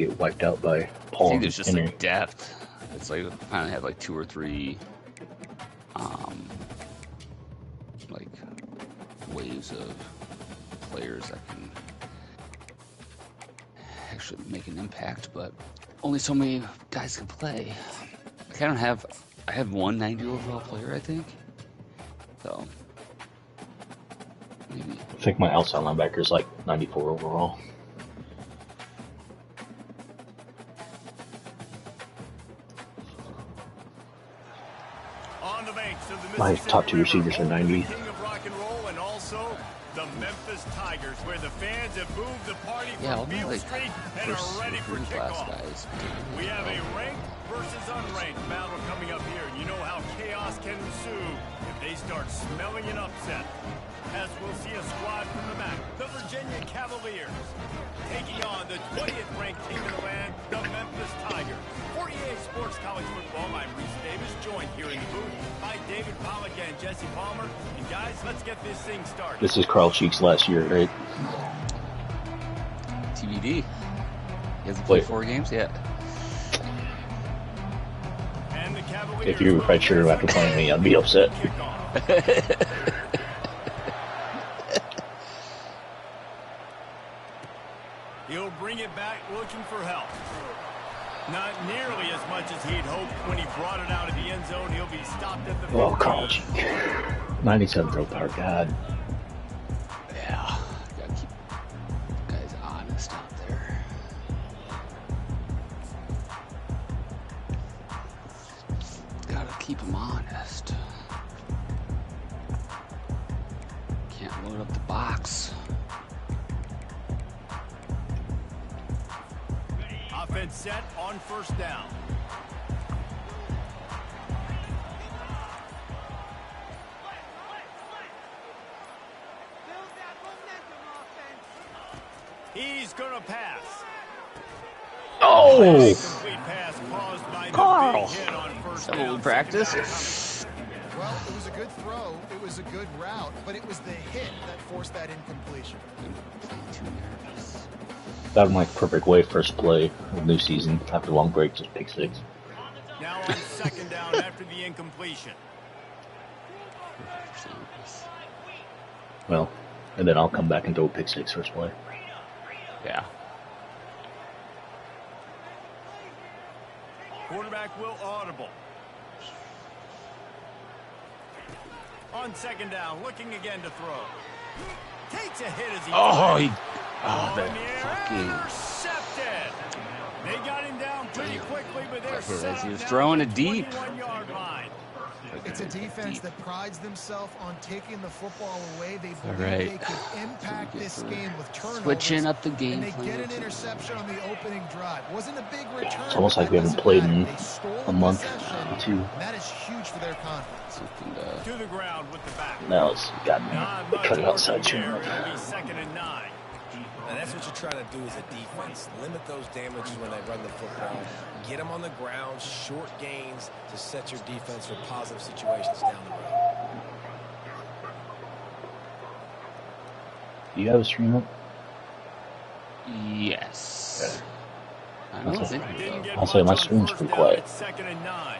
get wiped out by Paul. I think there's just like depth. It's like I finally have like 2 or 3 like waves of players that can actually make an impact, but only so many guys can play. I have one 90 overall player, I think. So maybe. I think my outside linebacker is like 94 overall. My top 2 receivers are 90. And also the Memphis Tigers, where the fans have moved the party from Field Street and are ready for kickoff. We have a ranked versus unranked battle coming up here. You know how chaos can ensue if they start smelling an upset. As we'll see a squad from the MAC, the Virginia Cavaliers, taking on the 20th ranked team in the land, the Memphis Tigers. 48 Sports College Football, I'm Reese Davis, joined here in the booth by David Pollack and Jesse Palmer. And guys, let's get this thing started. This is Carl Cheeks last year, right? TBD. He hasn't played 4 games yet. And the Cavaliers, if you were redshirt after playing me, I'd be upset. He'll bring it back looking for help. Not nearly as much as he'd hoped when he brought it out of the end zone. He'll be stopped at the 50. Oh, Carl Cheek. 97 throw power, God. Yeah, gotta keep guys honest out there. Gotta keep them honest. Can't load up the box. Offense set on first down. He's gonna pass. Oh! Pass caused by Carl! the big hit on first So down. we practice. Well, it was a good throw, it was a good route, but it was the hit that forced that incompletion. Too nervous. That was my perfect way, first play of the new season. After a long break, just pick 6. Now on second down after the incompletion. Well, and then I'll come back and throw a pick 6 first play. Yeah. Quarterback will audible. On second down, looking again to throw. Takes a hit as he intercepted. They got him down pretty quickly, but they're set He was up throwing now it deep. 21-yard line. It's a defense that prides themselves on taking the football away. They believe right. they could impact this game with turnovers. Switching up the game and they plan. get an interception on the opening drive. Wasn't a big return. It's almost but like we that haven't doesn't played matter. in They stole a month, possession. 2. That is huge for their confidence. To the ground with the back. Now it's got Not me much cut it more outside from too there. much. It'll be second and 9. And that's what you're trying to do as a defense. Limit those damages when they run the football. Get them on the ground, short gains to set your defense for positive situations down the road. Do you have a stream up? Yes. I don't think so. I'll say my stream's pretty quiet. Second and 9.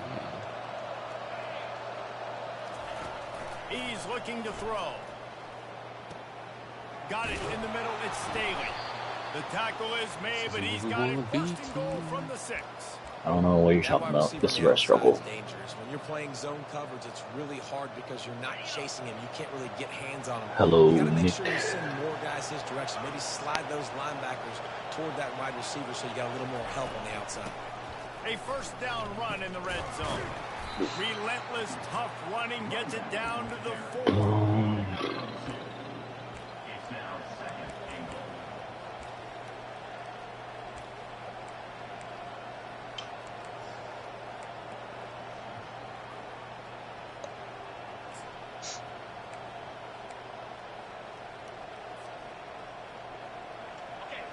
He's looking to throw. Got it in the middle. It's Staley. The tackle is made, but he's got it first and goal from the 6. I don't know what you're talking about. This is where I struggle. Dangerous. When you're playing zone coverage, it's really hard because you're not chasing him. You can't really get hands on him. Hello, you got to make Nick. sure you send more guys his direction. Maybe slide those linebackers toward that wide receiver so you got a little more help on the outside. A first down run in the red zone. Relentless, tough running gets it down to the 4.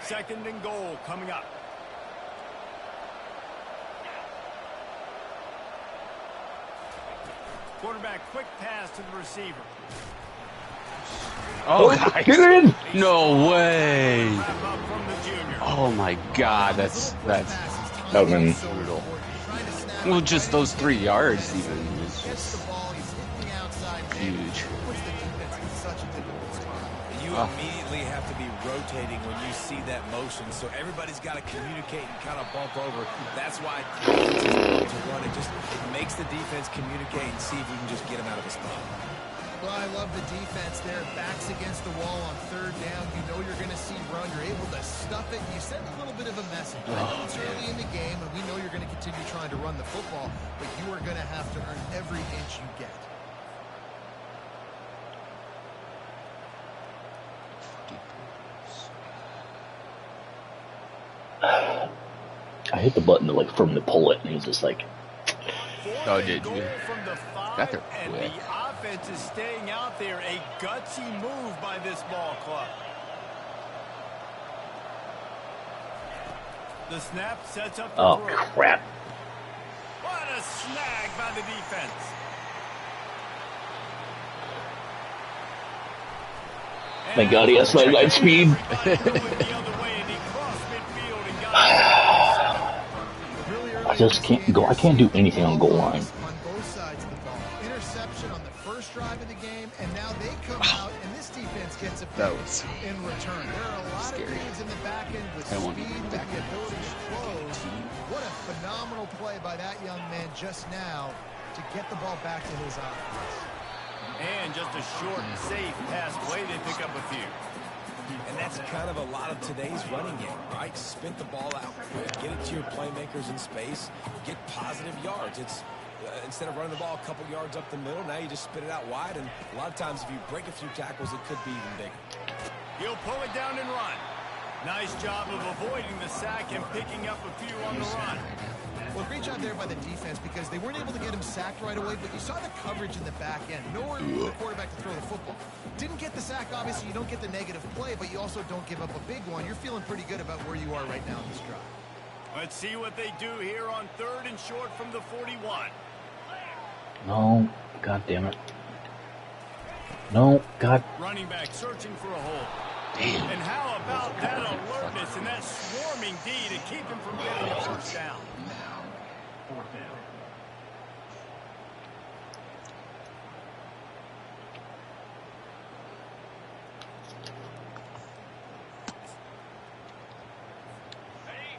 Second and goal coming up. Quarterback, quick pass to the receiver. Oh, guys. Get it in! No way. Wrap up from the junior. Oh my God, that's that would have been brutal. Well, just those 3 yards even is just huge. You immediately have to be rotating when you see that motion, so everybody's got to communicate and kind of bump over. That's why to run it just makes the defense communicate and see if you can just get them out of a spot. Well, I love the defense there. Backs against the wall on 3rd down. You know you're going to see run. You're able to stuff it. You send a little bit of a message. I know it's early in the game, and we know you're going to continue trying to run the football, but you are going to have to earn every inch you get. I hit the button to like for him to pull it, and he's just like, "Oh, did you?" Got there and quick. The offense is staying out there. A gutsy move by this ball club. The snap sets up the "Oh throw. crap!" What a snag by the defense. Thank God he has light speed. I just can't go. I can't do anything on goal line. On both sides of the ball. Interception on the first drive of the game, and now they come out, and this defense gets a pick in return. There are a lot of dudes in the back end with speed, with the ability to close. What a phenomenal play by that young man just now to get the ball back to his offense. And just a short and safe pass play, they pick up a few. And that's kind of a lot of today's running game, right? Spit the ball out quick, get it to your playmakers in space, get positive yards. It's instead of running the ball a couple yards up the middle, now you just spit it out wide, and a lot of times if you break a few tackles, it could be even bigger. He'll pull it down and run. Nice job of avoiding the sack and picking up a few on the run. Well, great job there by the defense because they weren't able to get him sacked right away, but you saw the coverage in the back end. Nowhere for the quarterback to throw the football. Didn't get the sack, obviously. You don't get the negative play, but you also don't give up a big one. You're feeling pretty good about where you are right now in this drive. Let's see what they do here on 3rd and short from the 41. No, God damn it. No, God. Running back searching for a hole. Damn. And how about that alertness and that swarming D to keep him from getting a first down?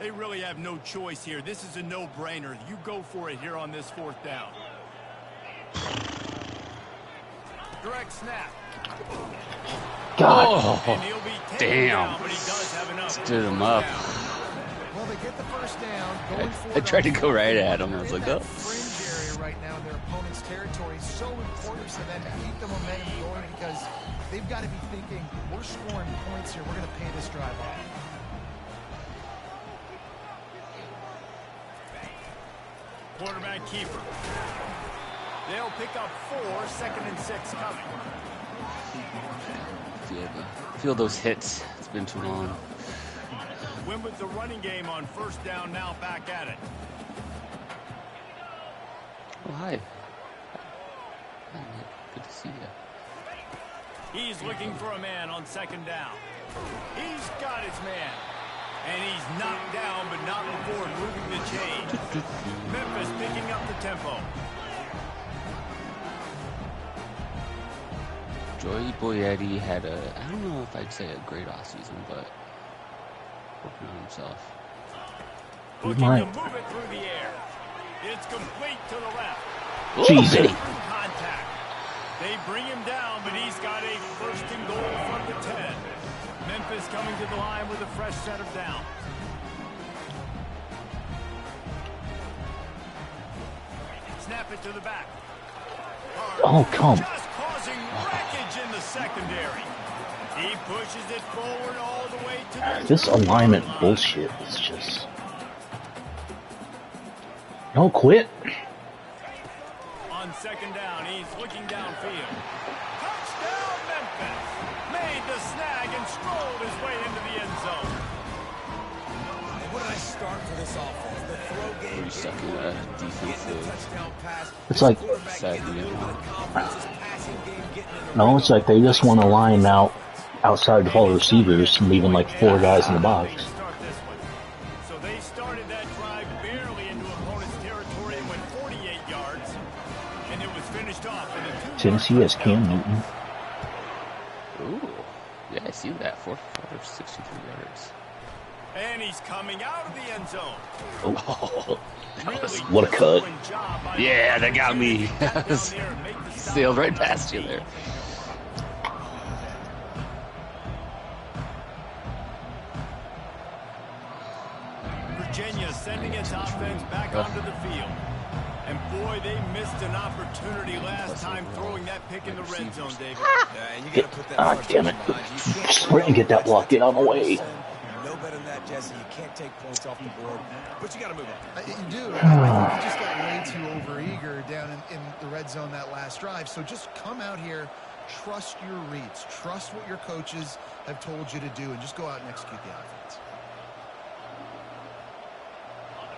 They really have no choice here. This is a no-brainer. You go for it here on this 4th down. Direct snap. God. And he'll be taken Damn. down, but he does have enough. Stood him up. Well, they get the first down. Going for I tried to go right at him. I was like, that oh. fringe area right now in their opponent's territory is so important for them to keep the momentum going because they've got to be thinking, we're scoring points here. We're going to pay this drive off. Quarterback keeper. They'll pick up 4, 2nd and 6 coming. Feel those hits. It's been too long. Win with the running game on 1st down, now back at it. Oh, hi. Good to see you. He's looking for a man on 2nd down. He's got his man. And he's knocked down, but not before moving the chains. Memphis picking up the tempo. Joey Boyetti had I don't know if I'd say a great offseason, but working on himself. Looking to move it through the air. It's complete to the left. Jesus. Contact. They bring him down, but he's got a 1st and goal from the 10. Memphis coming to the line with a fresh set of downs. Snap it to the back. Oh, come. Just causing wreckage in the secondary. He pushes it forward all the way to the This alignment bullshit is just... No, quit. On 2nd down, he's looking downfield. Touchdown, Memphis. Made the snag and strolled his way into the end zone. And what did I start for this offense? The throw game. Pretty sucky defensive. Touchdown pass. It's like... No, it's like they just want to line out outside of all the receivers, leaving like 4 guys in the box. led that drive barely into opponent's territory and went 48 yards. And it was finished off in a 2-yard Tennessee has Cam Newton. Ooh. Yeah, I see that. 463 yards. And he's coming out of the end zone. Oh, Really what a cut. Yeah, that got me. Sailed right past you there. Virginia sending its offense back onto the field. And boy, they missed an opportunity last time throwing that pick in the red zone, David. And you got to put that damn it. Sprint and get that block. Get on the way. No better than that, Jesse. You can't take points off the board, but you got to move on. You do. I think you just got way too overeager down in the red zone that last drive. So just come out here, trust your reads, trust what your coaches have told you to do, and just go out and execute the offense.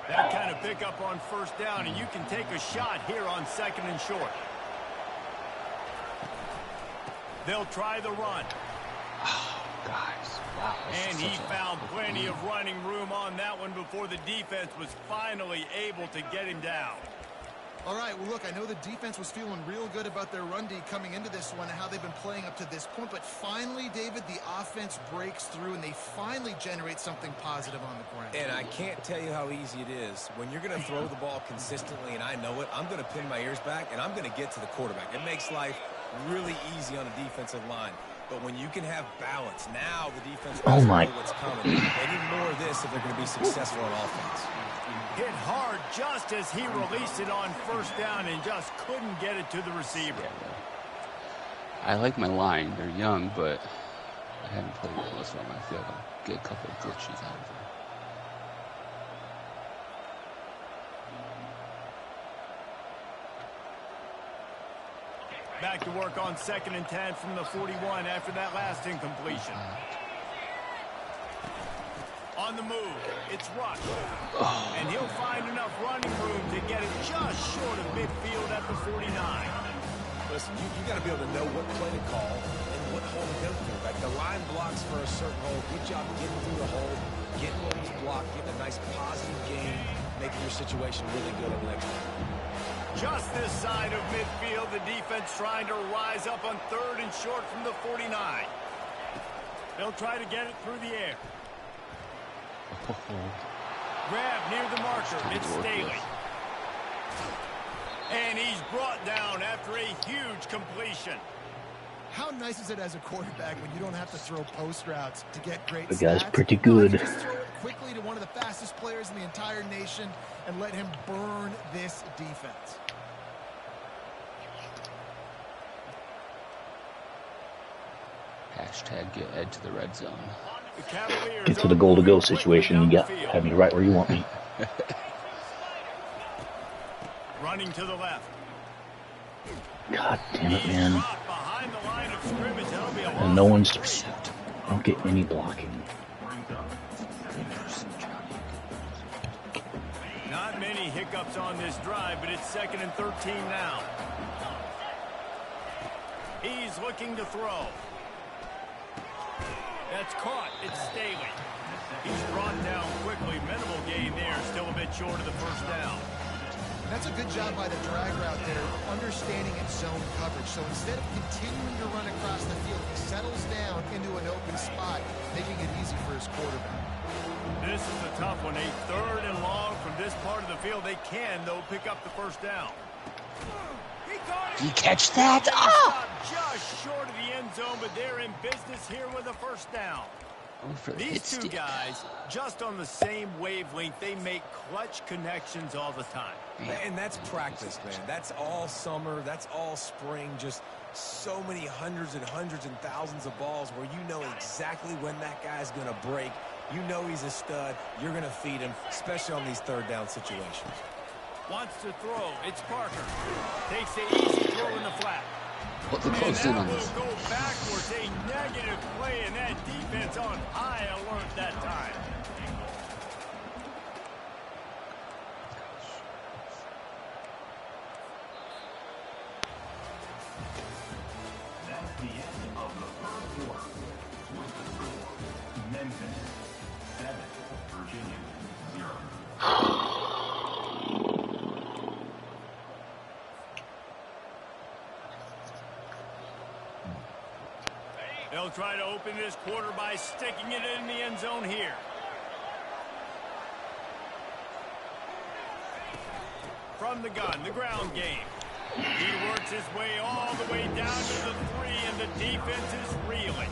That kind of pickup on first down, and you can take a shot here on 2nd and short. They'll try the run. Oh, guys. Wow. And he found plenty of running room on that one before the defense was finally able to get him down. All right, well, look, I know the defense was feeling real good about their run D coming into this one and how they've been playing up to this point, but finally, David, the offense breaks through and they finally generate something positive on the ground. And I can't tell you how easy it is. When you're going to throw the ball consistently, and I know it, I'm going to pin my ears back, and I'm going to get to the quarterback. It makes life really easy on the defensive line. But when you can have balance, now the defense knows what's coming. They need more of this if they're going to be successful on offense. Hit hard just as he released it on first down and just couldn't get it to the receiver. I like my line. They're young, but I haven't played with most of them. I feel like I'll get a couple of glitches out of them. Back to work on 2nd and 10 from the 41 after that last incompletion. On the move, it's Rush. And he'll find enough running room to get it just short of midfield at the 49. Listen, you got to be able to know what play to call and what hole to go through. Like the line blocks for a certain hole. Good job getting through the hole, getting what he's blocked, getting a nice positive game, making your situation really good on the next one. Just this side of midfield, the defense trying to rise up on 3rd and short from the 49. They'll try to get it through the air. Grab near the marker. It's Staley. And he's brought down after a huge completion. How nice is it as a quarterback when you don't have to throw post routes to get great The stats? guy's pretty good. Just throw it quickly to one of the fastest players in the entire nation and let him burn this defense. Hashtag get Ed to the red zone. Get to the goal-to-go situation. You got have me right where you want me. Running to the left. God damn it, man. And no one's... I don't get any blocking. Not many hiccups on this drive, but it's 2nd and 13 now. He's looking to throw. That's caught. It's Staley. He's brought down quickly. Minimal gain there. Still a bit short of the first down. That's a good job by the drag route there, understanding its zone coverage. So instead of continuing to run across the field, he settles down into an open spot, making it easy for his quarterback. This is a tough one. A 3rd and long from this part of the field. They can, though, pick up the first down. Did you catch that? Oh! Just short of the end zone, but they're in business here with a first down. These two guys, just on the same wavelength, they make clutch connections all the time. And that's practice, man. That's all summer. That's all spring. Just so many hundreds and thousands of balls where you know exactly when that guy's going to break. You know he's a stud. You're going to feed him, especially on these 3rd down situations. Wants to throw. It's Parker. Takes the easy throw in the flat. Put the close in on this. Go backwards. A negative play, and that defense on high alert that time. That's the end of the 3rd quarter. With the score, Memphis 7, Virginia 0. They'll try to open this quarter by sticking it in the end zone here. From the gun, the ground game. He works his way all the way down to the 3, and the defense is reeling.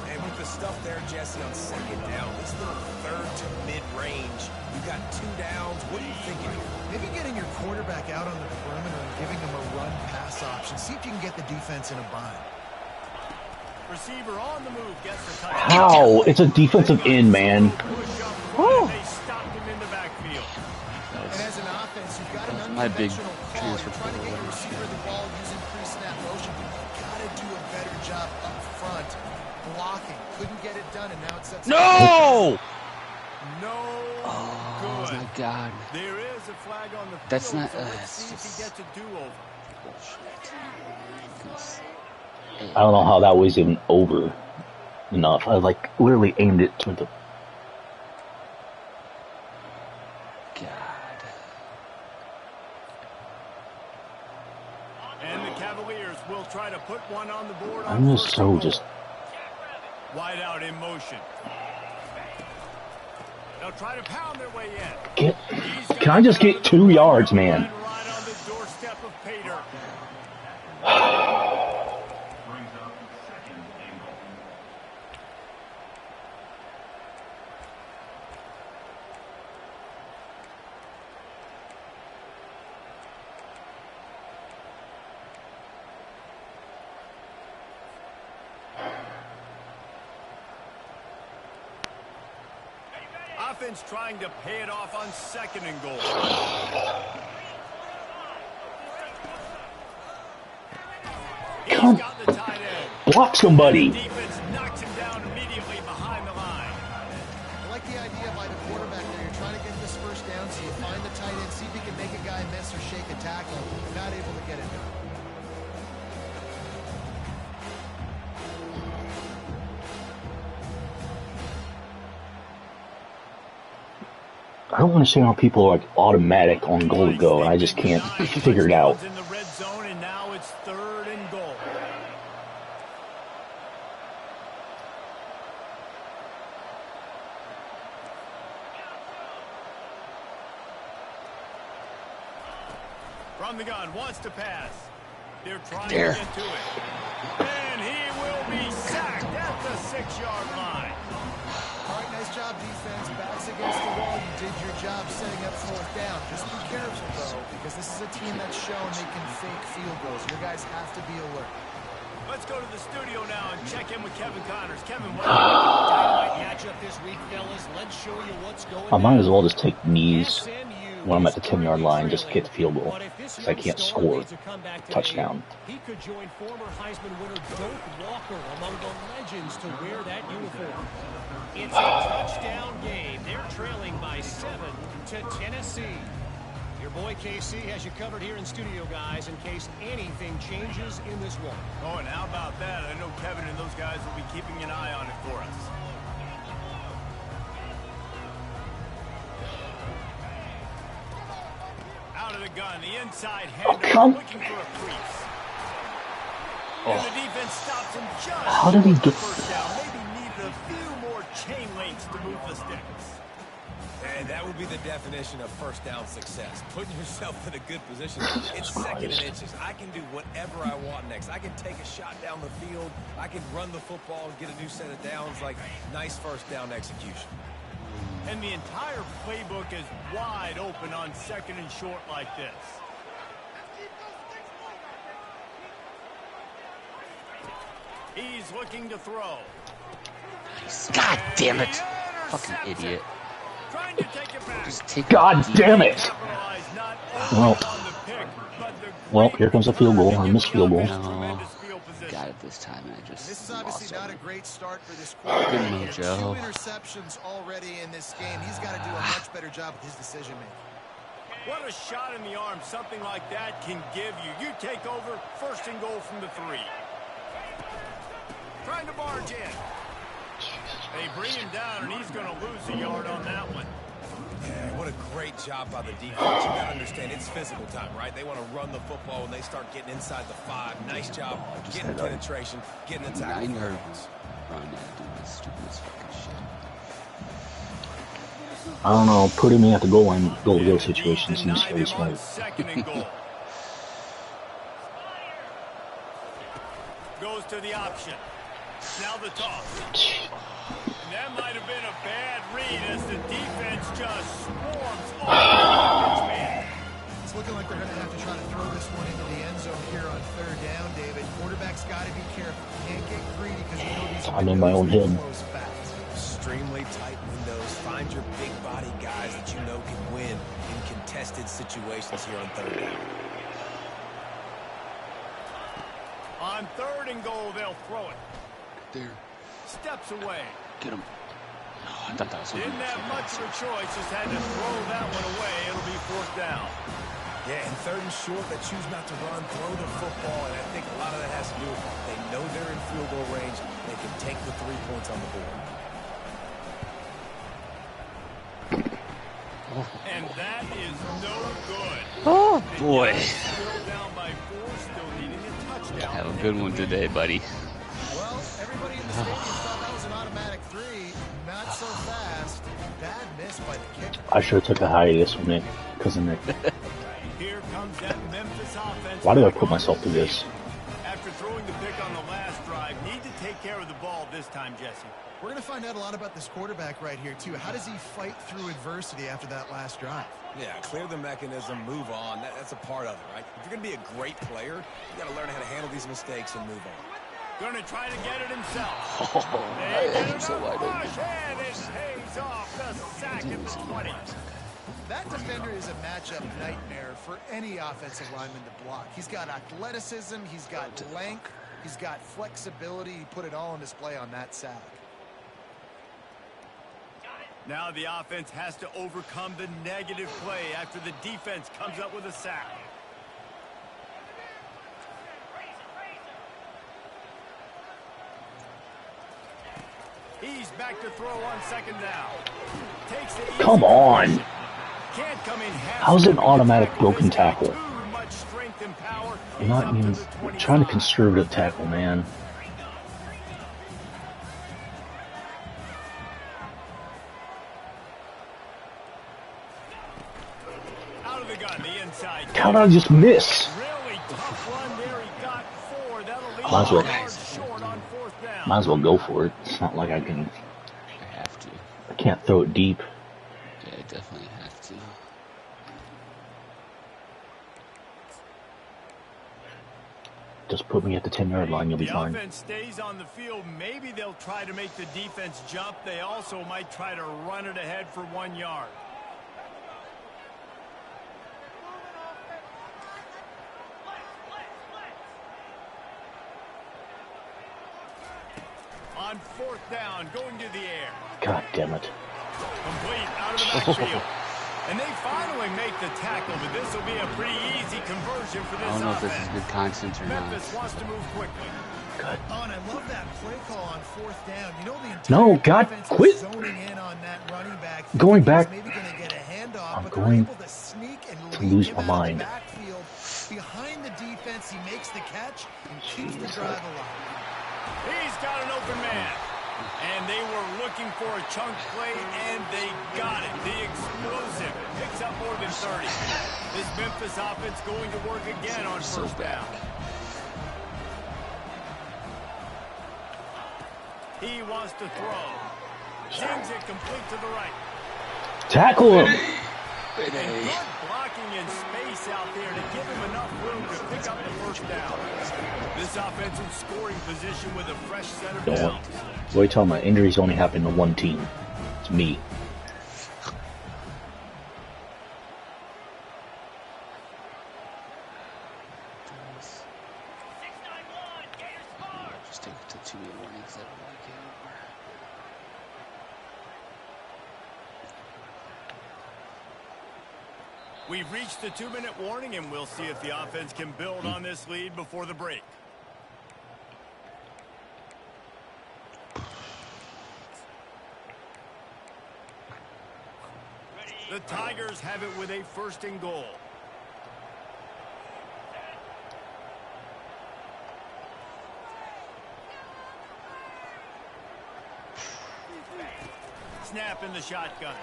And with the stuff there, Jesse, on second down, this little third to mid-range, you've got 2 downs. What are you thinking here? Maybe getting your quarterback out on the perimeter and giving him a run-pass option. See if you can get the defense in a bind. Receiver on the move, gets the touchdown. How? It's a defensive end, man. They stopped him in the backfield. And as an offense, you've got an my big unconventional call. transfer You're trying to get your receiver the ball using pre-snap motion. You've got to do a better job up front blocking. Couldn't get it done, and now it sets. No! No. Oh good. my God. There is a flag on the field. That's not. So let's see if he gets a do-over. I don't know how that was even over enough. I like literally aimed it toward the. God. And the Cavaliers will try to put one on the board. I'm just so just. Wide out in motion. They'll try to pound their way in. Can I just get 2 yards, man? Right on the doorstep of Pater. Brings up second and goal. Offense trying to pay it off on second and goal. He's got the tight end. Block somebody. The defense knocks him down immediately behind the line. I like the idea by the quarterback there. You're trying to get this first down, so you find the tight end, see if you can make a guy miss or shake a tackle. Not able to get it done. I don't understand how people are like automatic on goal to go, and I just can't figure it out. In the red zone, and now it's third and goal. From the gun, wants to pass. They're trying to get to it. And he will be sacked at the 6-yard line. All right, nice job, defense. Backs against the wall. You did your job setting up fourth down. Just be careful, though, because this is a team that's shown they can fake field goals. Your guys have to be alert. Let's go to the studio now and check in with Kevin Connors. Kevin, what dynamite matchup this week, fellas? Let's show you what's going on. I might as well just take knees when I'm at the 10-yard line just to get the field goal, because I can't score touchdown. He could join former Heisman winner Doak Walker among the legends to wear that uniform. It's a touchdown game. They're trailing by 7 to Tennessee. Your boy KC has you covered here in studio, guys, in case anything changes in this one. Oh, and how about that? I know Kevin and those guys will be keeping an eye on it for us. Out of the gun, the inside hander looking for a crease. And the defense stops him just how did he get first down. Maybe needed a few more chain links to move the sticks. And that would be the definition of first down success. Putting yourself in a good position. It's second and inches. I can do whatever I want next. I can take a shot down the field. I can run the football and get a new set of downs. Like, nice first down execution. And the entire playbook is wide open on second and short like this. He's looking to throw. God damn it. Fucking idiot. Trying to take it back. Just take God it. damn it! Well, here comes a field goal. I missed field goal. No. Got it this time, and I just This is obviously lost not it. a great start for this quarterback. Good mojo. 2 interceptions already in this game. He's got to do a much better job with his decision making. What a shot in the arm something like that can give you. You take over, first and goal from the 3. Trying to barge in. They bring him down, and he's going to lose a yard on that one. Yeah, what a great job by the defense. You got to understand, it's physical time, right? They want to run the football when they start getting inside the 5. Nice job getting penetration, getting the tackle. 9 yards run and doing this stupidest fucking shit. I don't know. Putting me at the goal line, goal-to-go situation seems very smart. Goes to the option. Now the toss. That might have been a bad read as the defense just swarms over the man. It's looking like they're going to have to try to throw this one into the end zone here on 3rd down, David. Quarterback's got to be careful. Can't get greedy because you know these I'm in my own head. Extremely tight windows. Find your big body guys that you know can win in contested situations here on 3rd down. On 3rd and goal, they'll throw it. There. Steps away. Get him. Oh, I thought that was Didn't have much of a choice, just had to throw that one away. It'll be 4th down. Yeah, and 3rd and short, they choose not to run, throw the football, and I think a lot of that has to do with they know they're in field goal range. They can take the 3 points on the board. And that is no good. Oh, boy. Still down by 4, still needing a touchdown. Have a good one today, buddy. Well, everybody in the stadium thought that was an automatic 3. Not so fast. Bad miss by the kicker. I should have took a hiatus with Nick, because of Nick. Here comes that Memphis offense. Why did I put myself through this? After throwing the pick on the last drive, need to take care of the ball this time, Jesse. We're going to find out a lot about this quarterback right here, too. How does he fight through adversity after that last drive? Yeah, clear the mechanism, move on. That's a part of it, right? If you're going to be a great player, you got to learn how to handle these mistakes and move on. Going to try to get it himself. I'm so wide open. And it pays off the sack at the 20. That defender is a matchup nightmare for any offensive lineman to block. He's got athleticism, he's got length, he's got flexibility. He put it all on display on that sack. Now the offense has to overcome the negative play after the defense comes up with a sack. He's back to throw on 2nd down. Takes the Come on. Can't come in. How's it an automatic broken tackle? Too much strength and power. I'm not even trying to conservative tackle, man. Out of the gun, the inside. How did I just miss? Really tough run there. He got 4. That'll leave Might as well. short on 4th down. Might as well go for it. It's not like I can. I have to. I can't throw it deep. Yeah, I definitely have to. Just put me at the 10-yard line. You'll be fine. The offense stays on the field. Maybe they'll try to make the defense jump. They also might try to run it ahead for 1 yard. On 4th down, going to the air. God damn it. Complete out of the backfield. And they finally make the tackle, but this will be a pretty easy conversion for this I don't know offense. if this is good content or not. Memphis wants to move quickly. Good. Oh, and I love that play call on 4th down. You know the entire No, God, defense quit. is zoning in on that running back. Going back. Maybe going to get a handoff, I'm but going they're able to sneak and to lead lose him my out mind. of the backfield. Behind the defense, he makes the catch and keeps the drive alive. He's got an open man. And they were looking for a chunk play, and they got it. The explosive picks up more than 30. This Memphis offense going to work again on 1st down. He wants to throw. Sends it complete to the right. Tackle him. And good blocking in space out there to give him enough room to pick up the 1st down. This offense in scoring position with a fresh set of downs. Wait till my injuries only happen to one team. It's me. Just take it to 2-minute warnings. I don't like it anymore. We've reached the 2-minute warning, and we'll see if the offense can build on this lead before the break. The Tigers have it with a 1st and goal. Snap in the shotgun.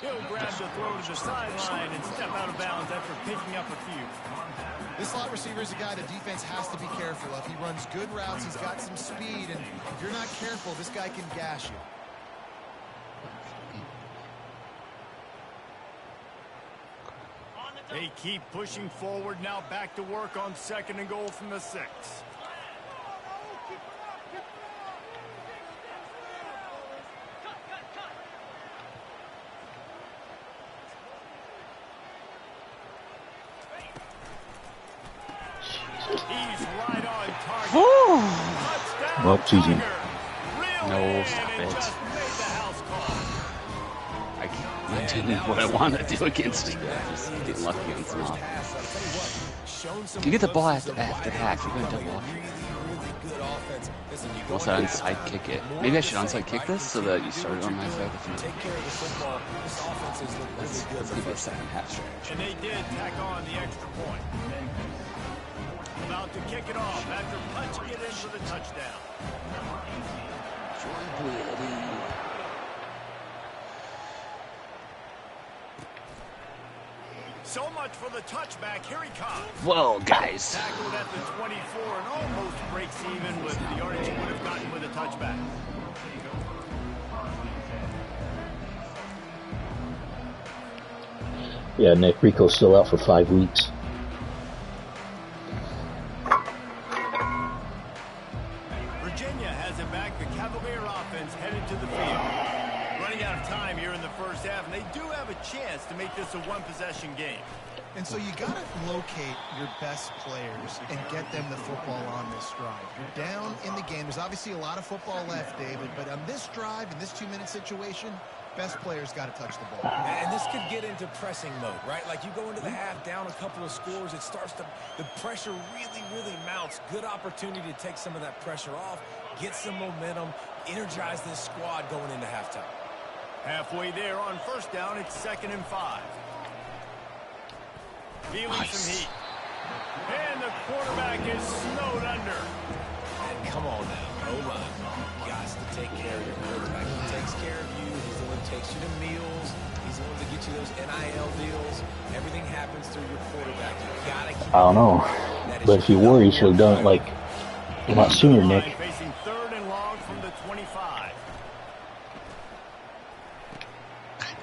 He'll grab the throw to the sideline and step out of bounds after picking up a few. This slot receiver is a guy the defense has to be careful of. He runs good routes. He's got some speed, and if you're not careful, this guy can gash you. They keep pushing forward. Now back to work on 2nd and goal from the 6. He's right on target. Well, it's easy. No, stop it. I didn't what I want to do against you guys. Getting lucky on some. You get the ball after half, you're going to double off. Unless I onside kick it. Maybe I should onside kick this so that you start on my side of the field. Let's give it a 2nd half stretch. And they did tack on the extra point. About to kick it off after punching it in for the touchdown. So much for the touchback. Here he comes. Whoa, guys. Tackled at the 24 and almost breaks even with the yardage he would have gotten with a touchback. Yeah, Nick Rico's still out for 5 weeks. Virginia has it back. The Cavalier offense headed to the field. Running out of time here in the 1st half, and they do have a chance to make this a 1-possession game. And so you got to locate your best players and get them the football on this drive. You're down in the game. There's obviously a lot of football left, David, but on this drive, in this 2-minute situation, best players got to touch the ball. And this could get into pressing mode, right? Like you go into the half down a couple of scores, it starts to, the pressure really mounts. Good opportunity to take some of that pressure off, get some momentum, energize this squad going into halftime. Halfway there on 1st down, it's 2nd and 5. Feeling some heat. And the quarterback is snowed under. And come on now, O-line. You got to take care of your quarterback. He takes care of you. He's the one who takes you to meals. He's the one to get you those NIL deals. Everything happens through your quarterback. You got to keep I don't know. But if you were, you should have done it like a lot sooner, Nick. Facing 3rd and long from the 25.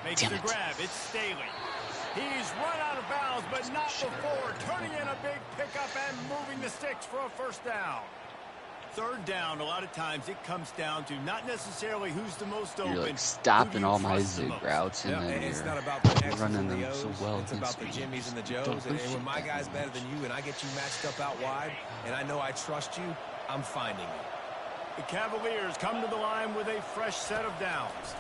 Makes the grab. It's Staley. He's run out of bounds, but not before turning in a big pickup and moving the sticks for a 1st down. 3rd down, a lot of times it comes down to not necessarily who's the most open. You're like stopping all my zig routes, and then you're running them so well. It's about the Jimmies and the Joes. And when my guy's better than you and I get you matched up out wide, and I know I trust you, I'm finding you. The Cavaliers come to the line with a fresh set of downs.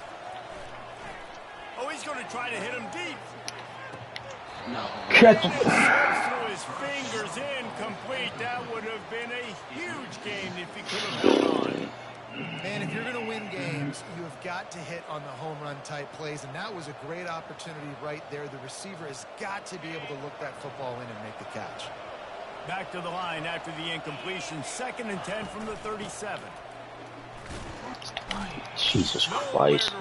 Oh, he's going to try to hit him deep. No. Catch. Through his fingers, incomplete. That would have been a huge game if he could have held on. Man, if you're going to win games, you have got to hit on the home run type plays, and that was a great opportunity right there. The receiver has got to be able to look that football in and make the catch. Back to the line after the incompletion. 2nd and 10 from the 37. Jesus Christ.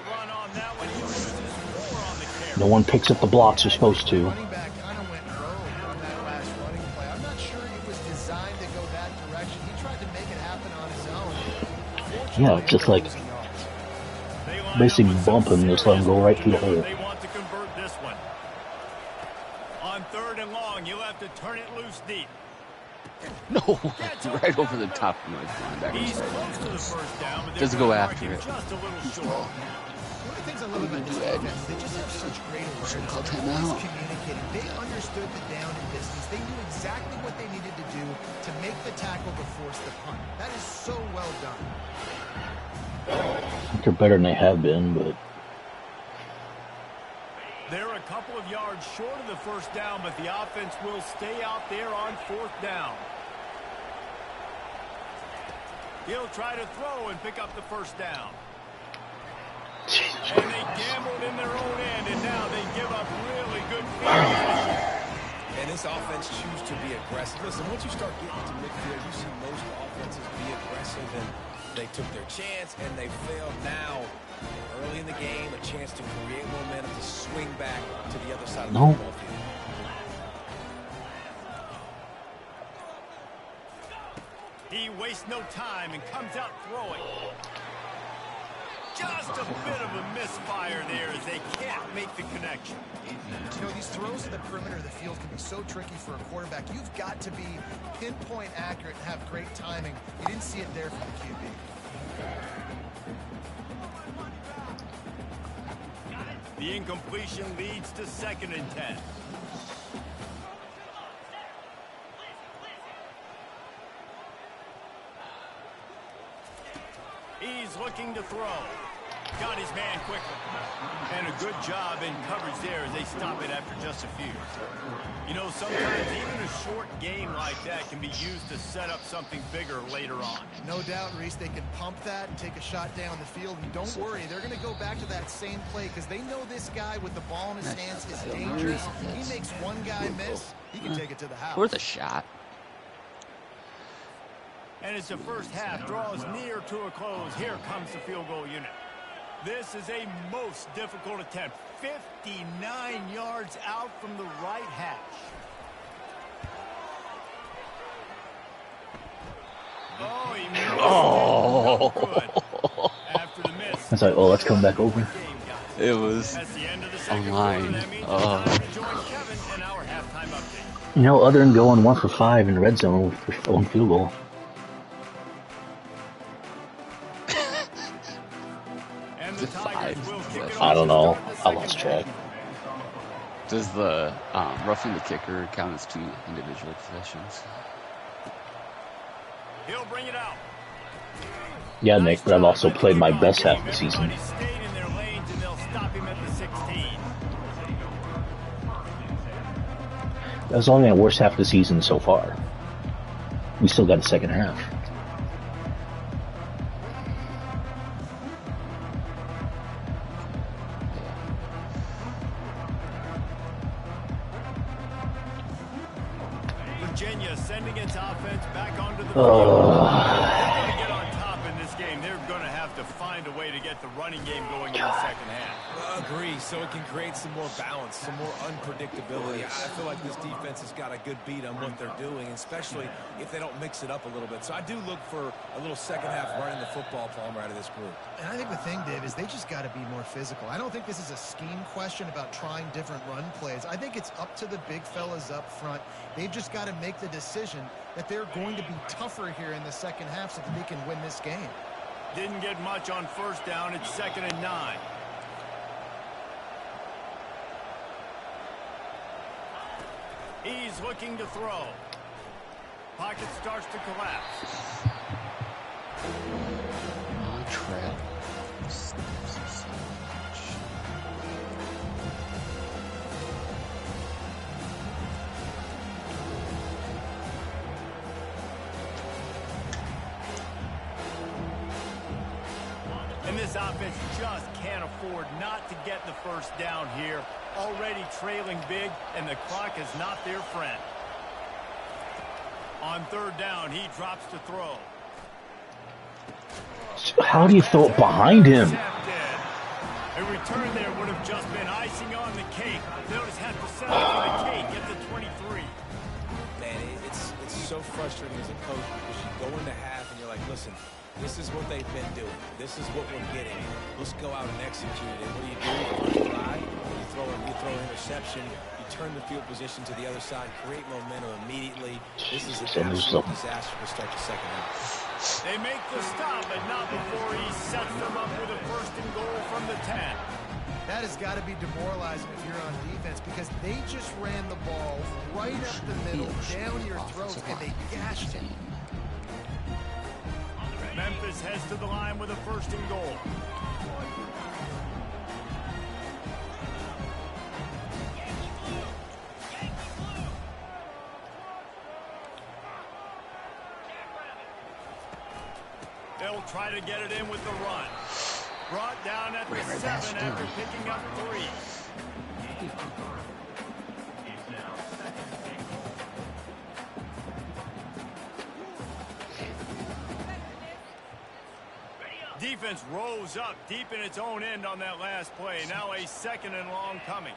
No one picks up the blocks they're supposed to. Running back kind of went rogue on that last running play. I'm not sure it was designed to go that direction. He tried to make it happen on his own. Yeah, just like basically bump him and just let him go right through the hole. They want to convert this one. On 3rd and long, you'll have to turn it loose deep. No, right over the top of my He's linebacker. close to the 1st down, but Doesn't go after it. just a little short. One of the things I love about this defense, they just have such great awareness. Call They're timeout. always communicating. They understood the down and distance. They knew exactly what they needed to do to make the tackle to force the punt. That is so well done. They're better than they have been, but They're a couple of yards short of the 1st down, but the offense will stay out there on 4th down. He'll try to throw and pick up the 1st down. And they gambled in their own end, and now they give up really good field position. And this offense chooses to be aggressive. Listen, once you start getting to midfield, you see most offenses be aggressive, and they took their chance, and they failed. Now, early in the game, a chance to create momentum to swing back to the other side of the football field. He wastes no time and comes out throwing. Just a bit of a misfire there as they can't make the connection. You know, these throws to the perimeter of the field can be so tricky for a quarterback. You've got to be pinpoint accurate and have great timing. You didn't see it there from the QB. The incompletion leads to 2nd and 10. He's looking to throw. Got his man quickly. And a good job in coverage there as they stop it after just a few. You know, sometimes even a short game like that can be used to set up something bigger later on. No doubt, Reese, they can pump that and take a shot down the field. And don't worry, they're going to go back to that same play because they know this guy with the ball in his hands is dangerous. He makes one guy miss, he can take it to the house. Worth a shot. And as the first half draws near to a close, here comes the field goal unit. This is a most difficult attempt. 59 yards out from the right hash. Oh, he missed. Oh. Good. After the miss. It's like, oh, let's come back over. It was online. You know, other than going 1 for 5 in the red zone with own field goal. I don't know. I lost track. Does the roughing the kicker count as 2 individual possessions? He'll bring it out. Yeah, Nick, but I've also played my best half of the season. That was only my worst half of the season so far. We still got a second half. Virginia sending its offense back onto the field. They're going to get on top in this game. They're going to have to find a way to get the running game going in the second half. Agree, so it can create some more balance, some more unpredictability. I feel like this defense has got a good beat on what they're doing, especially if they don't mix it up a little bit. So I do look for a little second half running the football, Palmer, out of this group. And I think the thing, Dave, is they just got to be more physical. I don't think this is a scheme question about trying different run plays. I think it's up to the big fellas up front. They've just got to make the decision that they're going to be tougher here in the second half so that they can win this game. Didn't get much on first down. It's 2nd and 9. He's looking to throw. Pocket starts to collapse. Trap. And this offense just can't afford not to get the first down here. Already trailing big, and the clock is not their friend. On 3rd down, he drops to throw. How do you throw it behind him? A return there would have just been icing on the cake. They'll just have to settle for the cake at the 23. Man, it's so frustrating as a coach because you go into half and you're like, listen, this is what they've been doing. This is what we're getting. Let's go out and execute it. And what do? You drive, you throw an interception, you turn the field position to the other side, create momentum immediately. This is an absolute disaster to start the second half. They make the stop, but not before he sets them up with a 1st and goal from the 10. That has got to be demoralizing if you're on defense because they just ran the ball right up the middle, down your throat, and they gashed it. Memphis heads to the line with a 1st and goal. They'll try to get it in with the run. Brought down at the 7 after picking up 3. Defense rose up deep in its own end on that last play. Now a 2nd and long coming.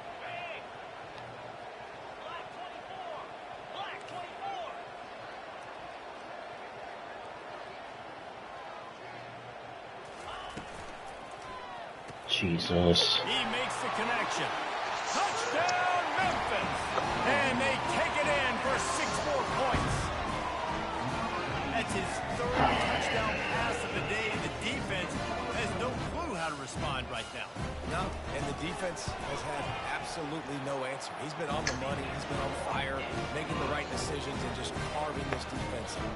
Jesus. He makes the connection. Touchdown, Memphis! And they take it in for 6 more points. That's his 3rd touchdown pass of the day. The defense has no clue how to respond right now. No, and the defense has had absolutely no answer. He's been on the money. He's been on fire, making the right decisions and just carving this defense up.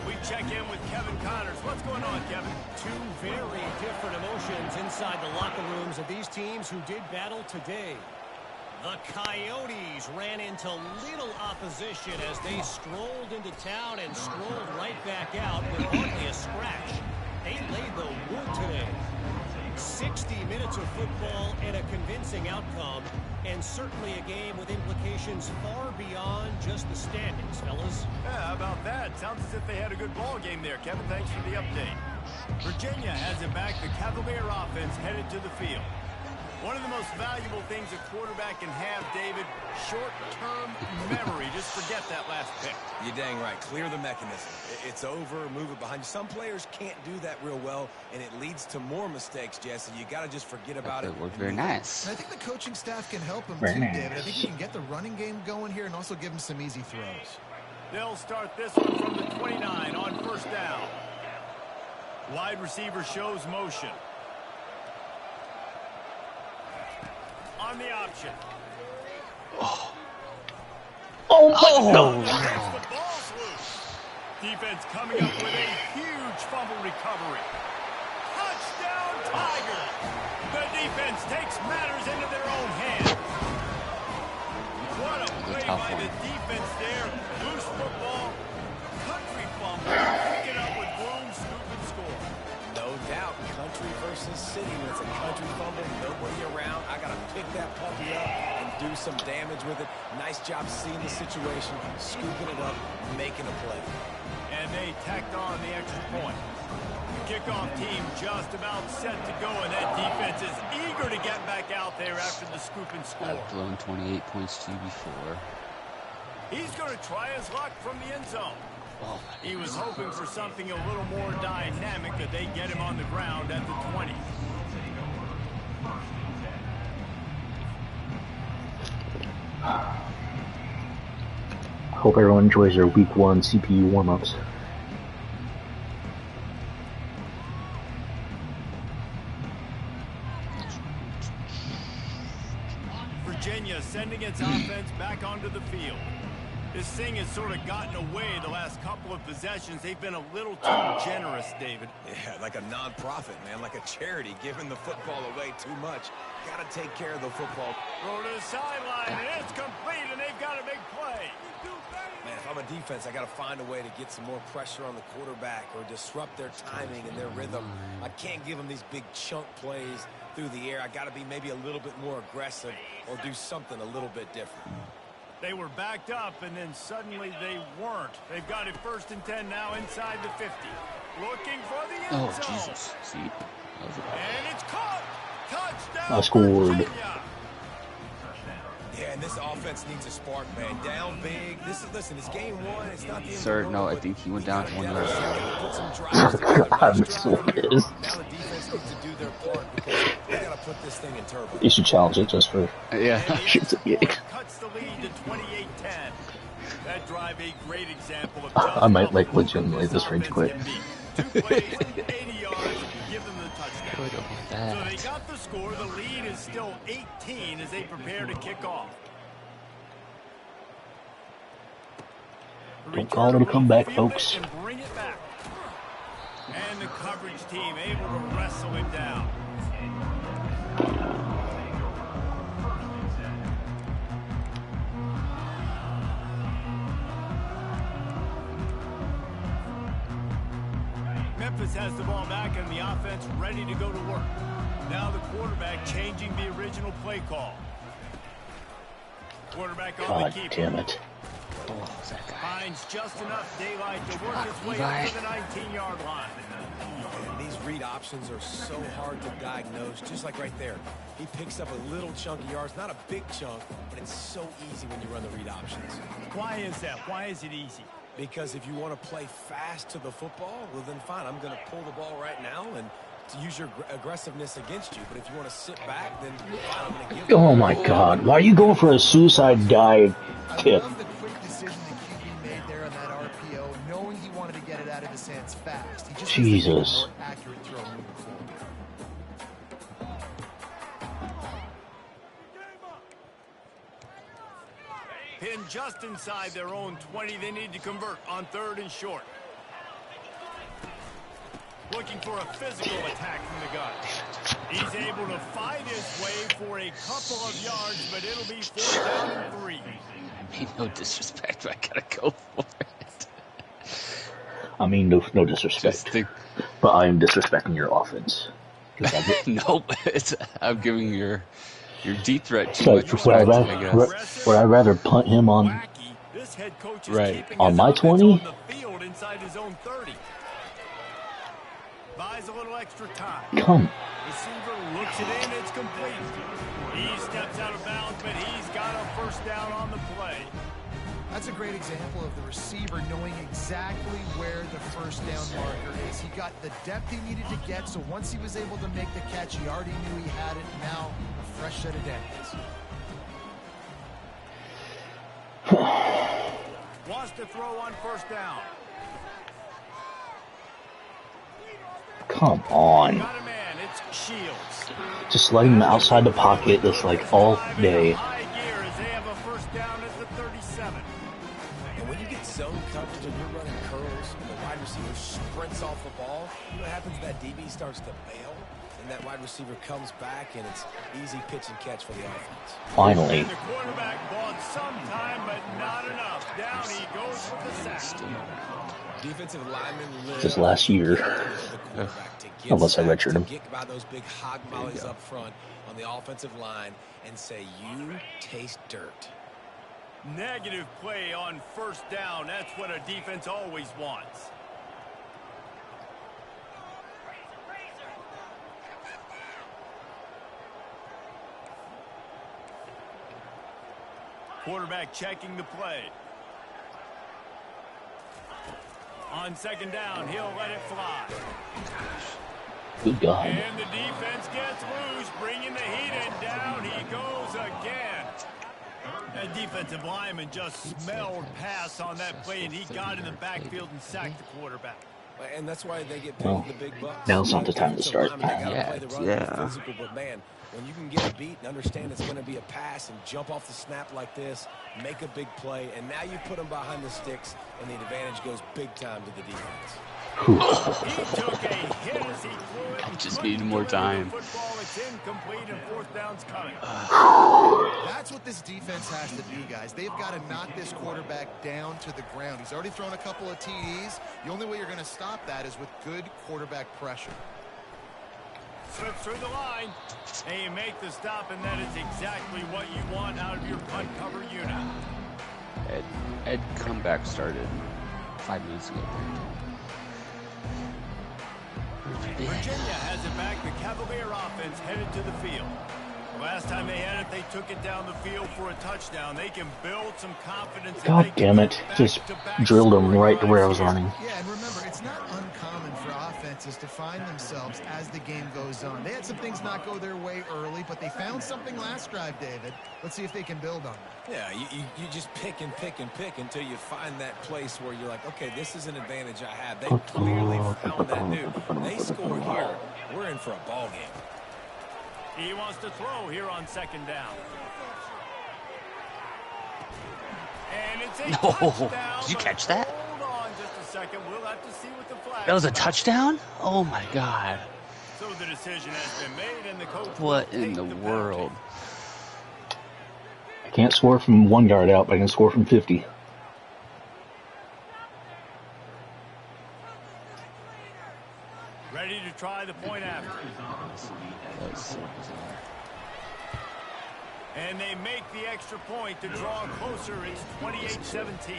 We check in with Kevin Connors. What's going on, Kevin? 2 very different emotions inside the locker rooms of these teams who did battle today. The Coyotes ran into little opposition as they strolled into town and strolled right back out with hardly a scratch. They laid the wood today. 60 minutes of football and a convincing outcome, and certainly a game with implications far beyond just the standings, fellas. Yeah, how about that? Sounds as if they had a good ball game there, Kevin. Thanks for the update. Virginia has it back. The Cavalier offense headed to the field. One of the most valuable things a quarterback can have, David, short-term memory. Just forget that last pick. You're dang right. Clear the mechanism. It's over, move it behind you. Some players can't do that real well, and it leads to more mistakes, Jesse. You got to just forget about it. That worked very nice. I think the coaching staff can help him Very too, nice. David. I think he can get the running game going here and also give him some easy throws. They'll start this one from the 29 on 1st down. Wide receiver shows motion. On the option. Oh The no! ball's loose. Defense coming up with a huge fumble recovery. Touchdown, Tigers! The defense takes matters into their own hands. What a play by the defense there. Loose football. Country fumble. Pick it up with boom, scoop, and score. No doubt, country versus city. When it's a country fumble, nobody around. I got to pick that puppy up and do some damage with it. Nice job seeing the situation, scooping it up, making a play. And they tacked on the extra point. The kickoff team just about set to go, and that defense is eager to get back out there after the scoop and score. I've blown 28 points to you before. He's going to try his luck from the end zone. Oh, He was hoping for something a little more dynamic, that they get him on the ground at the 20. Hope everyone enjoys their week 1 CPU warm-ups. Virginia sending its offense back onto the field. This thing has sort of gotten away the last couple of possessions. They've been a little too generous, David. Yeah, like a non-profit, man, like a charity, giving the football away too much. Got to take care of the football. Throw to the sideline, and it's complete, and they've got a big play. Man, if I'm a defense, I got to find a way to get some more pressure on the quarterback or disrupt their timing and their rhythm. I can't give them these big chunk plays through the air. I got to be maybe a little bit more aggressive or do something a little bit different. They were backed up, and then suddenly they weren't. They've got it 1st and 10 now inside the 50. Looking for the end zone. oh Jesus. See? That was a And it's caught. Touchdown, I scored. Virginia. Yeah, and this offense needs a spark, man. Down big. Listen, it's game 1. It's not the end Sir, of the no, world, I but think he went you down gotta to 1 get yard. out there, gotta put some drives together. I'm Nice so drive here. pissed. Now the defense needs to do their part because they got to put this thing in turbo. You should challenge it just for Yeah. And the shits extra and gigs. point cuts the lead to 28-10. That drive a great example of I might like legitimately this range quit. 2 plays, 80 yards, give them the touchdown. Good about So that. they got the score. The lead is still 18 as they prepare to kick off. Don't call it a comeback, Field it folks. and bring it back. And the coverage team able to wrestle it down. Memphis has the ball back and the offense ready to go to work. Now the quarterback changing the original play call. Quarterback on the keeper. Damn it. Oh, that guy. Finds just enough daylight to work his way up to the 19-yard line. And these read options are so hard to diagnose, just like right there. He picks up a little chunk of yards, not a big chunk, but it's so easy when you run the read options. Why is that? Why is it easy? Because if you want to play fast to the football, well then fine, I'm going to pull the ball right now and to use your aggressiveness against you. But if you want to sit back, then fine, I'm going to give Oh my God! Why are you going for a suicide dive tip? I love the quick decision the QB made there on that RPO, knowing he wanted to get it out of his hands fast. He just Jesus. more accurate throw moving forward. Pinned just inside their own 20. They need to convert on 3rd and short. Looking for a physical attack from the gun. He's able to fight his way for a couple of yards, but it'll be 4th down and 3. I mean, no disrespect, but I gotta go for it. I mean, no disrespect, but I am disrespecting your offense. Nope, I'm giving your deep threat too So much respect, I guess. would I rather punt him on on my 20? On the field inside his own 30. Buys a little extra time. Come. Receiver looks it in, it's complete. He steps out of bounds, but he's got a 1st down on the play. That's a great example of the receiver knowing exactly where the 1st down marker is. He got the depth he needed to get, so once he was able to make the catch, he already knew he had it. Now, a fresh set of downs. Wants to throw on 1st down. Come on. Got a man, it's Shields. Just letting him outside the pocket just like all day. High gear as they have a 1st down at the 37. And when you get zone coverage and you're running curls and the wide receiver sprints off the ball, you know what happens? That DB starts to bail, and that wide receiver comes back, and it's easy pitch and catch for the offense. Finally. And the quarterback bought some time, but not enough. Down he goes with the sack. Defensive lineman Just last year. Unless I redshirted him. Get by those big hog mollies up front on the offensive line and say, you taste dirt. Negative play on 1st down. That's what a defense always wants. Quarterback checking the play. On 2nd down, he'll let it fly. Good God. And the defense gets loose, bringing the heat in. Down he goes again. That defensive lineman just smelled pass on that play, and he got in the backfield and sacked the quarterback. And that's why they get paid the big bucks. Now's not the time to start. Yeah. But man, when you can get a beat and understand it's going to be a pass and jump off the snap like this, make a big play, and now you put them behind the sticks, and the advantage goes big time to the defense. He took a hit as he threw it. I just needed more time. Football, it's incomplete, and 4th down's coming. That's what this defense has to do, guys. They've got to knock this quarterback down to the ground. He's already thrown a couple of TDs. The only way you're going to stop that is with good quarterback pressure. Slips through the line, and you make the stop, and that is exactly what you want out of your punt cover unit. Ed comeback started 5 minutes ago. Virginia has it back. The Cavalier offense headed to the field. Last time they had it, they took it down the field for a touchdown. They can build some confidence. God damn it. Just drilled him right to where I was running. Yeah, and remember, it's not uncommon for offenses to find themselves as the game goes on. They had some things not go their way early, but they found something last drive, David. Let's see if they can build on it. Yeah, you just pick and pick and pick until you find that place where you're like, okay, this is an advantage I have. They clearly found that dude. They score here, we're in for a ball game. He wants to throw here on 2nd down. And it's a touchdown. Did you catch that? Hold on just a second. We'll have to see what the flag. That was a touchdown? Oh my God. So the decision has been made, and the coach. What in the world? I can't score from 1 yard out, but I can score from 50. the point after. That was so bizarre. And they make the extra point to draw closer. It's 28-17.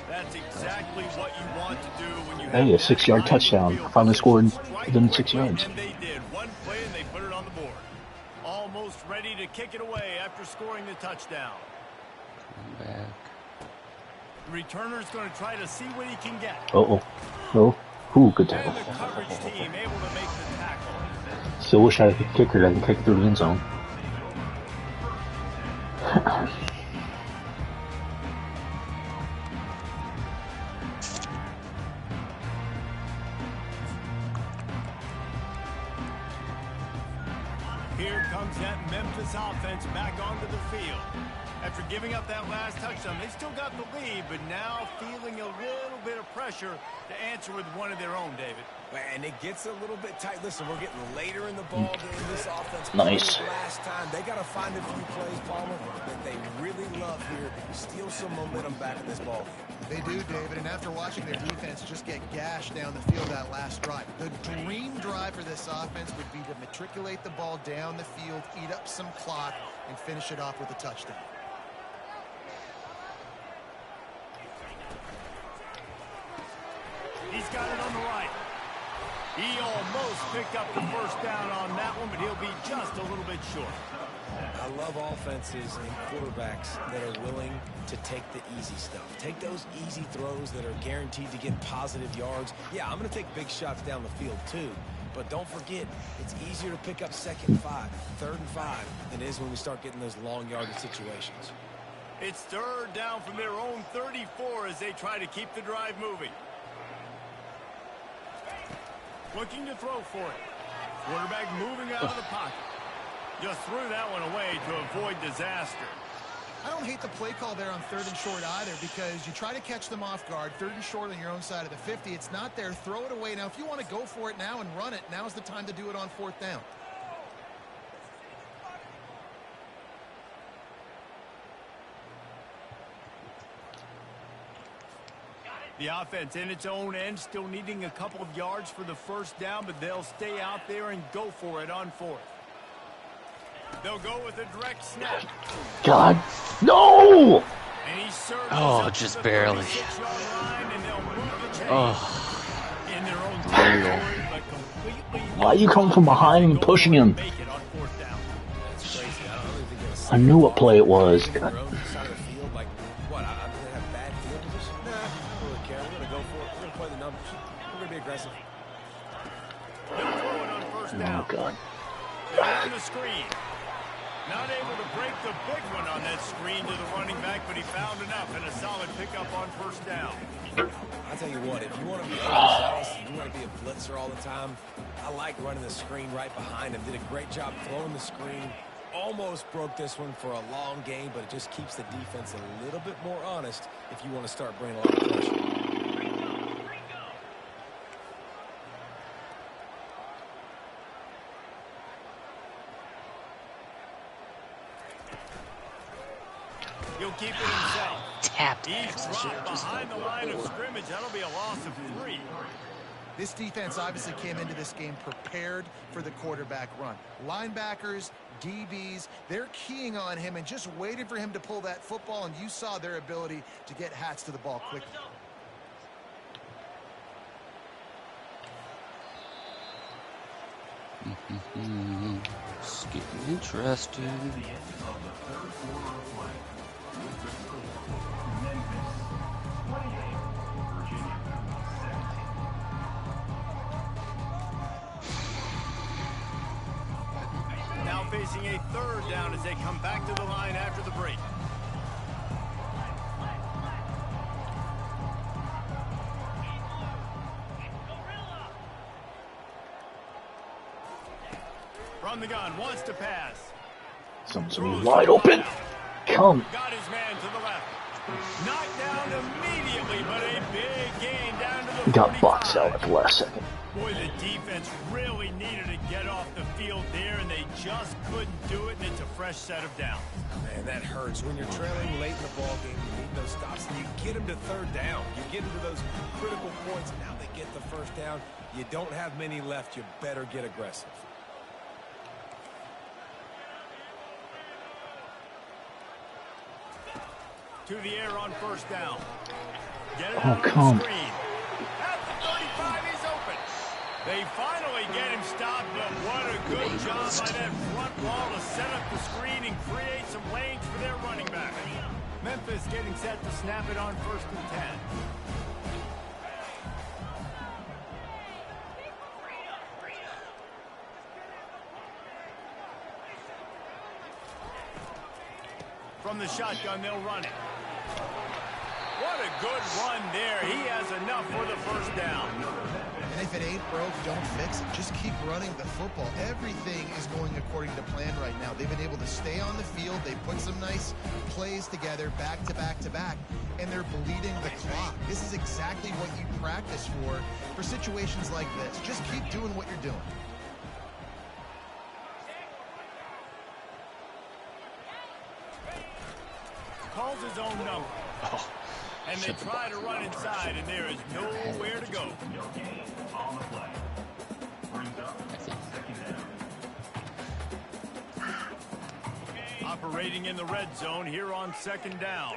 That's exactly what you want to do when you have a 6-yard touchdown. Finally scored within 6 yards. And they did. One play and they put it on the board. Almost ready to kick it away after scoring the touchdown. Come back. The returner's going to try to see what he can get. Oh. Ooh, good tackle. And the coverage team able to make the tackle. Still wish I had a kicker that can kick through the end zone. Here comes that Memphis offense back onto the field. After giving up that last touchdown, they still got the lead, but now feeling a little bit of pressure to answer with one of their own, David. And it gets a little bit tight. Listen, we're getting later in the ball game. This offense, nice. Last time, they got to find a few plays, Palmer, that they really love here. Steal some momentum back in this ball game. They do, David, and after watching their defense just get gashed down the field that last drive, the dream drive for this offense would be to matriculate the ball down the field, eat up some clock, and finish it off with a touchdown. He's got it on the right. He almost picked up the first down on that one, but he'll be just a little bit short. I love offenses and quarterbacks that are willing to take the easy stuff. Take those easy throws that are guaranteed to get positive yards. Yeah, I'm going to take big shots down the field too. But don't forget, it's easier to pick up 2nd and 5, 3rd and 5 than it is when we start getting those long yardage situations. It's 3rd down from their own 34 as they try to keep the drive moving. Looking to throw for it. Quarterback moving out of the pocket. Just threw that one away to avoid disaster. I don't hate the play call there on 3rd and short either, because you try to catch them off guard. 3rd and short on your own side of the 50. It's not there. Throw it away. Now, if you want to go for it now and run it, now's the time to do it on 4th down. The offense in its own end, still needing a couple of yards for the first down, but they'll stay out there and go for it on 4th. They'll go with a direct snap. God, no! And he oh, just barely. Oh. In their own territory, but completely. Why you come from behind and pushing him? I knew what play it was. Oh, God. They're on the screen. Not able to break the big one on that screen to the running back, but he found enough and a solid pickup on 1st down. I'll tell you what, if you want to be overzealous, you want to be a blitzer all the time, I like running the screen right behind him. Did a great job throwing the screen. Almost broke this one for a long game, but it just keeps the defense a little bit more honest if you want to start bringing a lot of pressure. He'll keep it himself. Tapped. He's dropped behind the line of scrimmage. That'll be a loss of 3. This defense obviously came into this game prepared for the quarterback run. Linebackers, DBs, they're keying on him and just waited for him to pull that football, and you saw their ability to get hats to the ball quickly. It's getting interesting. Now facing a 3rd down as they come back to the line after the break. From the gun, wants to pass. Someone's wide open. Come. Got his man to the left. Knocked down immediately, but a big gain down to the Got boxed out at the last second. Boy, the defense really needed to get off the field there, and they just couldn't do it, and it's a fresh set of downs. And that hurts. When you're trailing late in the ball game, you need those stops, and you get them to third down. You get them to those critical points, and now they get the first down. You don't have many left. You better get aggressive. To the air on first down. Get it Oh, out on the screen. At the 35, he's open. They finally get him stopped, but what a good job by that front wall to set up the screen and create some lanes for their running back. Memphis getting set to snap it on 1st and 10. From the shotgun, they'll run it. What a good run there. He has enough for the first down. And if it ain't broke, don't fix it. Just keep running the football. Everything is going according to plan right now. They've been able to stay on the field. They put some nice plays together, back to back to back, and they're bleeding the clock. This is exactly what you practice for situations like this. Just keep doing what you're doing. Calls his own number. And they try to run inside, and there is nowhere to go. Operating in the red zone here on 2nd down.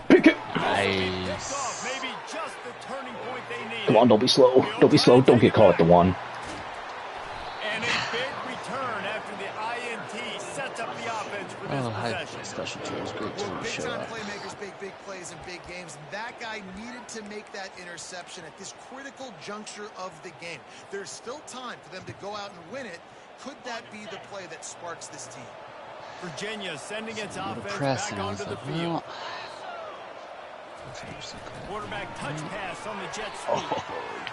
Pick it. Nice. Maybe just the turning point they need. Come on, don't be slow. Don't be slow. Don't get caught at the one. And a big return after the INT sets up the offense for this possession. Special teams, great team to show Big-time up. playmakers make big plays in big games. And that guy needed to make that interception at this critical juncture of the game. There's still time for them to go out and win it. Could that be the play that sparks this team? Virginia sending its offense Pressing, back onto the field. well, Quarterback touch pass on the jet sweep.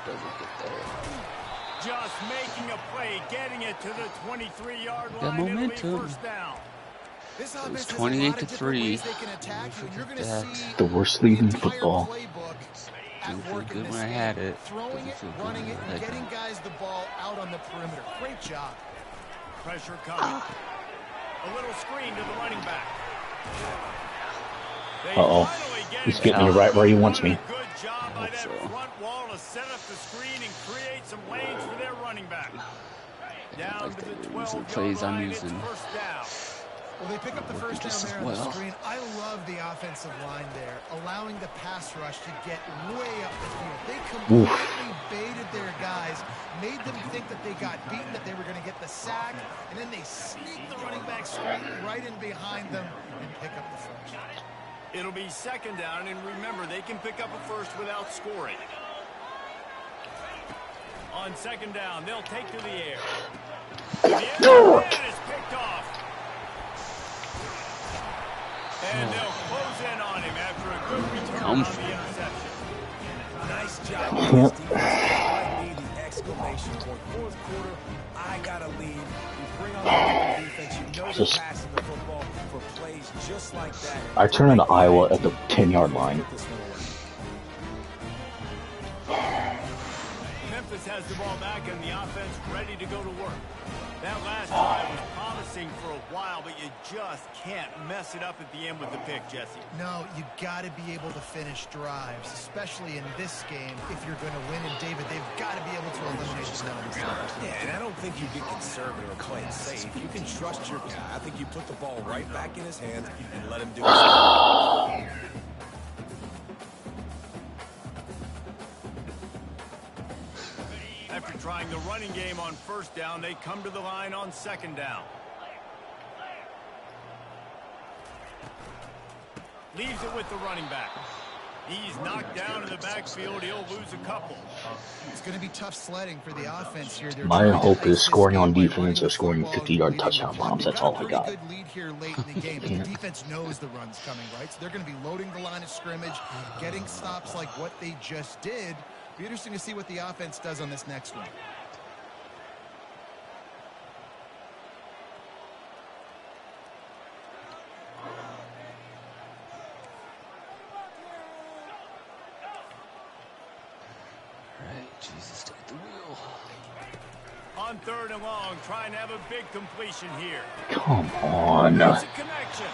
doesn't get there. Just making a play, getting it to the 23-yard Got line. It'll be momentum. first down. This It was offense has a 28 lot to of different 3. ways they can attack you, and you're going to That. see The worst lead in the entire football. playbook at Didn't feel work in good this when I game. had it. Throwing Doesn't it, feel good running when it, I and had getting it. guys the ball out on the perimeter. Great job. Pressure coming. A little screen to the running back. They finally get He's it getting me done. right where he wants me. What a good job by that so. front wall to set up the screen and create some lanes for their running back. Down to the 12-yard plays I'm line, it's using. first down. Well, they pick up the first down just as there on the well. screen. I love the offensive line there, allowing the pass rush to get way up the field. They completely baited their guys, made them think that they got beaten, that they were going to get the sack, and then they sneak the running back straight right in behind them and pick up the first. It'll be 2nd down, and remember, they can pick up a first without scoring. On 2nd down, they'll take to the air. The end is picked off. And they'll close in on him after a good return on the interception. Nice job by this defense. That might be the exclamation point. 4th quarter, I got a lead. You bring on the defense, you know they're passing the football for plays just like that. I turn into Iowa at the 10-yard line. Memphis has the ball back and the offense ready to go to work. That last drive was promising for a while, but you just can't mess it up at the end with the pick, Jesse. No, you got to be able to finish drives, especially in this game. If you're going to win, and David, they've got to be able to eliminate the non-stops. Yeah, and I don't think you get conservative or play it safe. You can trust your guy. I think you put the ball right back in his hands and let him do his thing. After trying the running game on first down, they come to the line on 2nd down. Leaves it with the running back. He's knocked down in the backfield. He'll lose a couple. It's going to be tough sledding for the offense here. My hope is scoring on defense or scoring 50-yard touchdown bombs. That's all I got. Good lead here late in the game. The defense knows the run's coming, right? So they're going to be loading the line of scrimmage, getting stops like what they just did. Be interesting to see what the offense does on this next one. Right, On 3rd and long, trying to have a big completion here. Come on. It's a connection.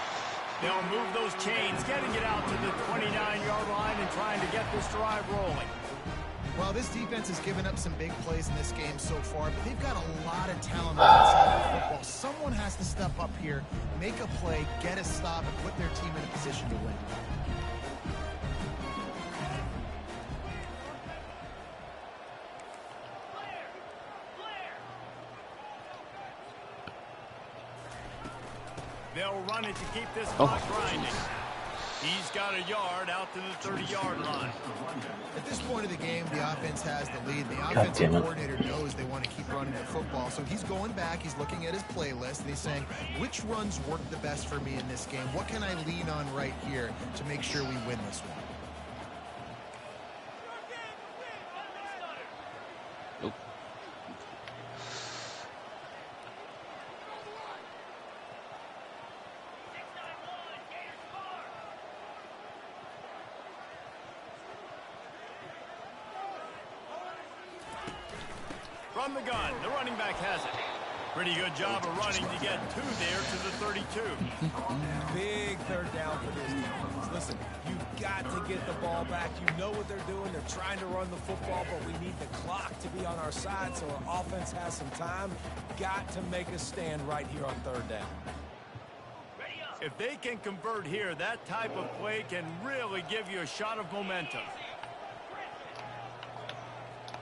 They'll move those chains, getting it out to the 29-yard line and trying to get this drive rolling. Well, this defense has given up some big plays in this game so far, but they've got a lot of talent on that side of the football. Someone has to step up here, make a play, get a stop, and put their team in a position to win. They'll run it to keep this clock grinding. He's got a yard out to the 30-yard line. At this point of the game, the offense has the lead. The offensive coordinator knows they want to keep running the football. So he's going back, he's looking at his playlist, and he's saying, which runs work the best for me in this game? What can I lean on right here to make sure we win this one? From the gun, the running back has it. Pretty good job of running to get to there to the 32. Big 3rd down for this defense. Listen, you've got to get the ball back. You know what they're doing. They're trying to run the football, but we need the clock to be on our side so our offense has some time. Got to make a stand right here on 3rd down. If they can convert here, that type of play can really give you a shot of momentum.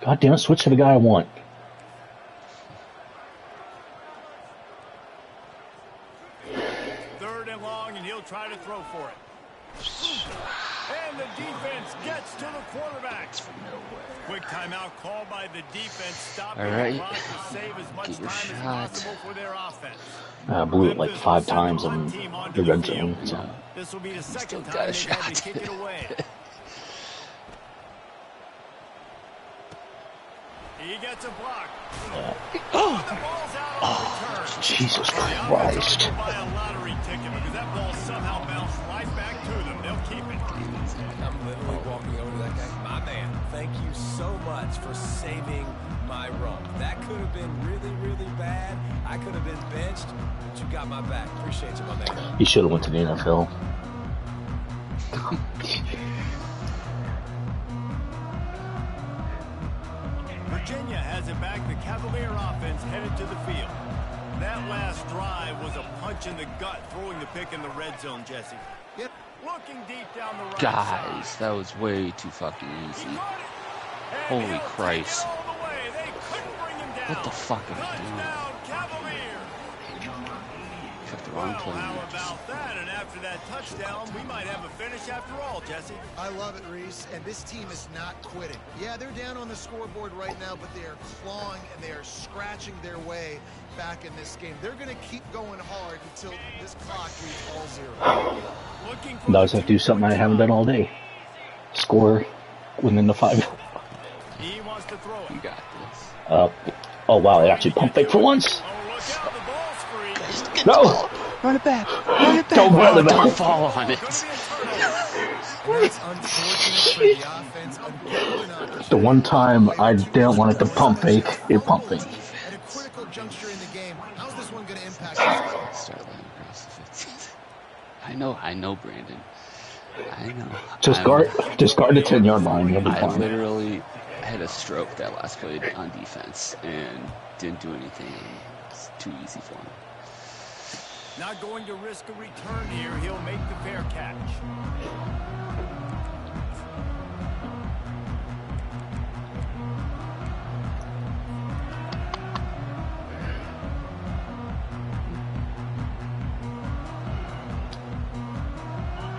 God damn it, switch to the guy I want. He'll try to throw for it. And the defense gets to the quarterback. Quick timeout called by the defense, stopping the clock to save as much time as possible for their offense. I blew it like 5 times in the red zone. So. This will be the second time they've had to kick it away. He gets a block. Oh, Jesus Christ. Buy a lottery ticket because that ball somehow bounced right back to them. They'll keep it. I'm literally walking over to that guy. My man, thank you so much for saving my run. That could have been really, really bad. I could have been benched, but you got my back. Appreciate you, my man. He should have went to the NFL. Virginia has it back. The Cavalier offense headed to the field. That last drive was a punch in the gut, throwing the pick in the red zone, Jesse. Yep. Looking deep down the right Guys, side. that was way too fucking easy. Holy Christ. What the fuck are we doing? Picked the wrong play. How about that? And after that touchdown, we might have a finish after all, Jesse. I love it, Reese. And this team is not quitting. Yeah, they're down on the scoreboard right now, but they are clawing and they are scratching their way back in this game. They're going to keep going hard until this clock reads all zero. Now I have to do something I haven't done all day. Score within the 5. He wants to throw it. You got this. Oh wow, it actually pumped fake for once. No! Run it back! Run it back! Don't run it back! Don't fall on it. The one time I didn't want it to pump fake, it pumped fake. At a critical juncture in the game, how's this one going to impact us? Start laying across the 15. I know, Brandon. I know. Just guard the 10-yard line. You'll be I fine. literally had a stroke that last play on defense and didn't do anything. It's too easy for him. Not going to risk a return here. He'll make the fair catch.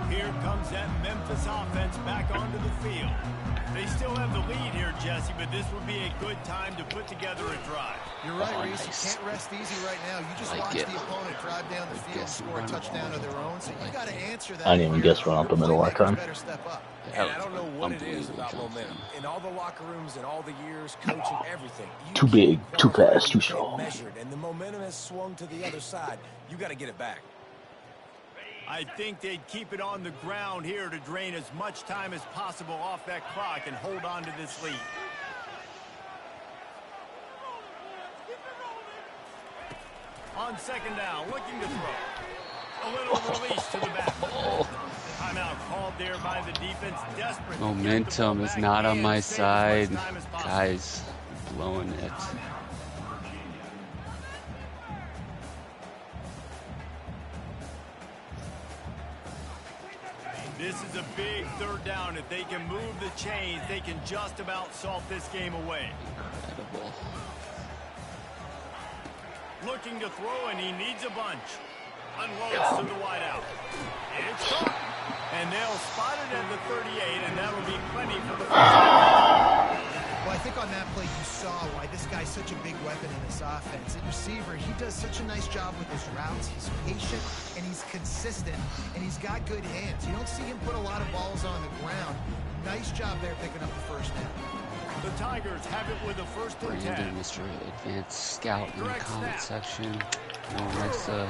Here comes that Memphis offense back onto the field. They still have the lead here, Jesse, but this would be a good time to put together a drive. You're right, Reese. You can't rest easy right now. You just watch the opponent drive down the field and score a touchdown of their own, so you got to answer that. I didn't even guess run up the middle that time. Better step up. And I don't know what it is about momentum. In all the locker rooms and all the years, coaching, everything. Too big, too fast, too strong. Measured, and the momentum has swung to the other side. You got to get it back. I think they'd keep it on the ground here to drain as much time as possible off that clock and hold on to this lead. On second down, looking to throw. A little release to the back. Timeout called there by the defense. Desperate. Momentum is not on my side. Guys, blowing it. This is a big third down. If they can move the chains, they can just about salt this game away. Incredible. Looking to throw, and he needs a bunch. Unloads to the wideout. It's caught. And they'll spot it at the 38, and that'll be plenty for the first down. Well, I think on that play you saw why this guy's such a big weapon in this offense. At receiver, he does such a nice job with his routes. He's patient, and he's consistent, and he's got good hands. You don't see him put a lot of balls on the ground. Nice job there picking up the first down. The Tigers have it with a first and 10. Brandon, Mr. Advanced Scout in the comment section. No one likes to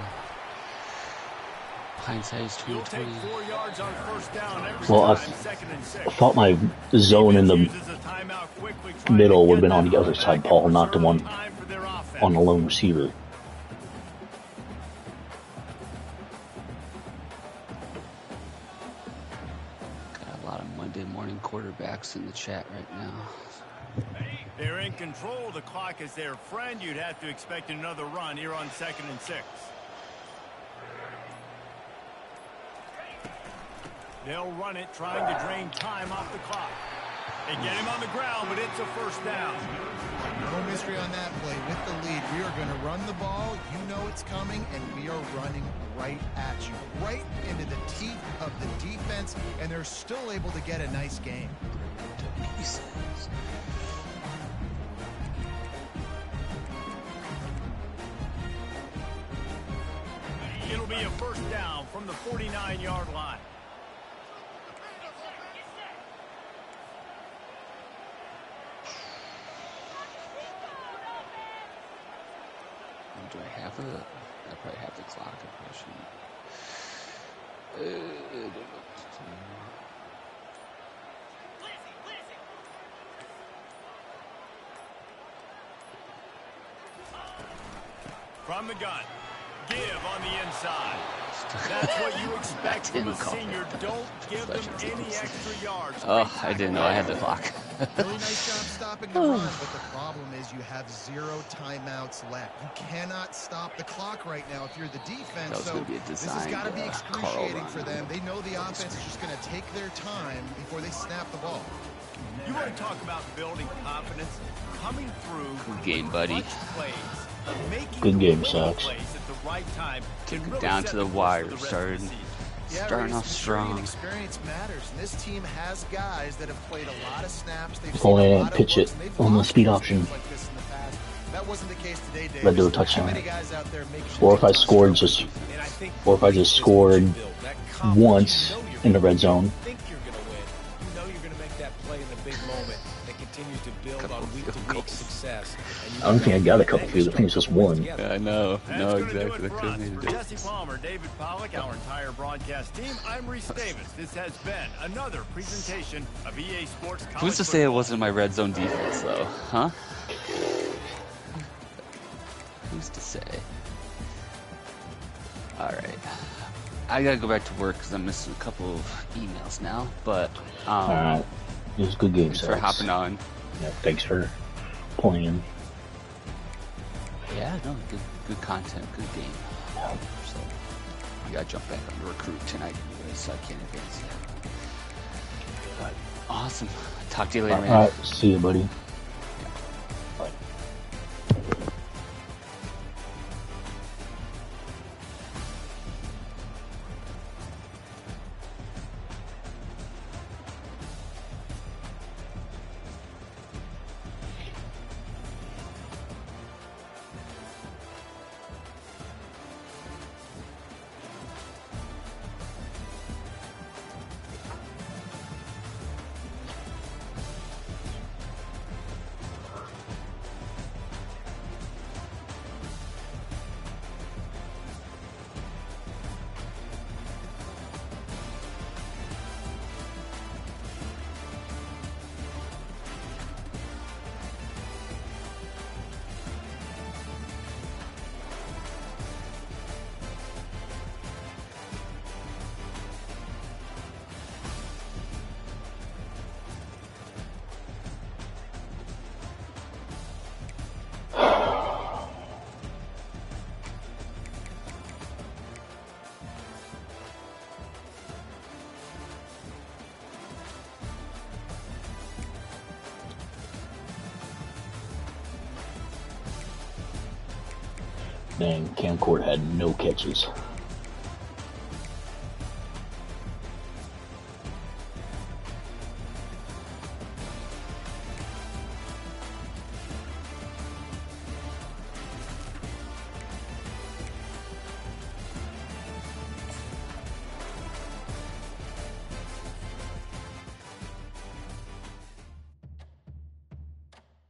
hindsight is 2020. Well, I thought my zone in the middle would have been on the other side, Paul, not the one on the lone receiver. Got a lot of Monday morning quarterbacks in the chat right now. They're in control. The clock is their friend. You'd have to expect another run here on 2nd and 6. They'll run it, trying to drain time off the clock. They get him on the ground, but it's a first down. No mystery on that play. With the lead, we are going to run the ball. You know it's coming, and we are running right at you. Right into the teeth of the defense, and they're still able to get a nice game. It'll be a first down from the 49-yard line. Do I have it? I probably have the clock impression. From the gun. Give on the inside. That's what you expect from a senior. Don't give them any extra yards. Oh, I didn't know I had the clock. Really nice job stopping the run, but the problem is you have 0 timeouts left. You cannot stop the clock right now if you're the defense, so this has got to be excruciating for them. They know the offense is just going to take their time before they snap the ball. You want to talk about building confidence? Coming through good game, buddy. Plays, good game, Sox. Right time, took it down to the wire. Starting off strong. Experience matters, and this team has guys that have played a lot of snaps. They've if only I didn't pitch it on the speed option. Like this in the past. That wasn't the case today, Dave. Led to a touchdown. Or if I scored scored once in the red zone. I don't think I got a couple fields. I think it's just one. Yeah, I know. No, exactly. For Jesse Palmer, David Pollack, our entire broadcast team, I'm Reese Davis. This has been another presentation of EA Sports College. Who's to say it wasn't my red zone defense, though? Huh? Who's to say? All right. I gotta go back to work because I'm missing a couple of emails now. But all right, it was a good game. Thanks for hopping on. Yeah, thanks for playing. Yeah, no, good content, good game. Yeah. So I gotta jump back on the recruit tonight anyway, so I can't advance yet. But awesome. Talk to you later, man. All right, see you, buddy. and Cam Court had no catches.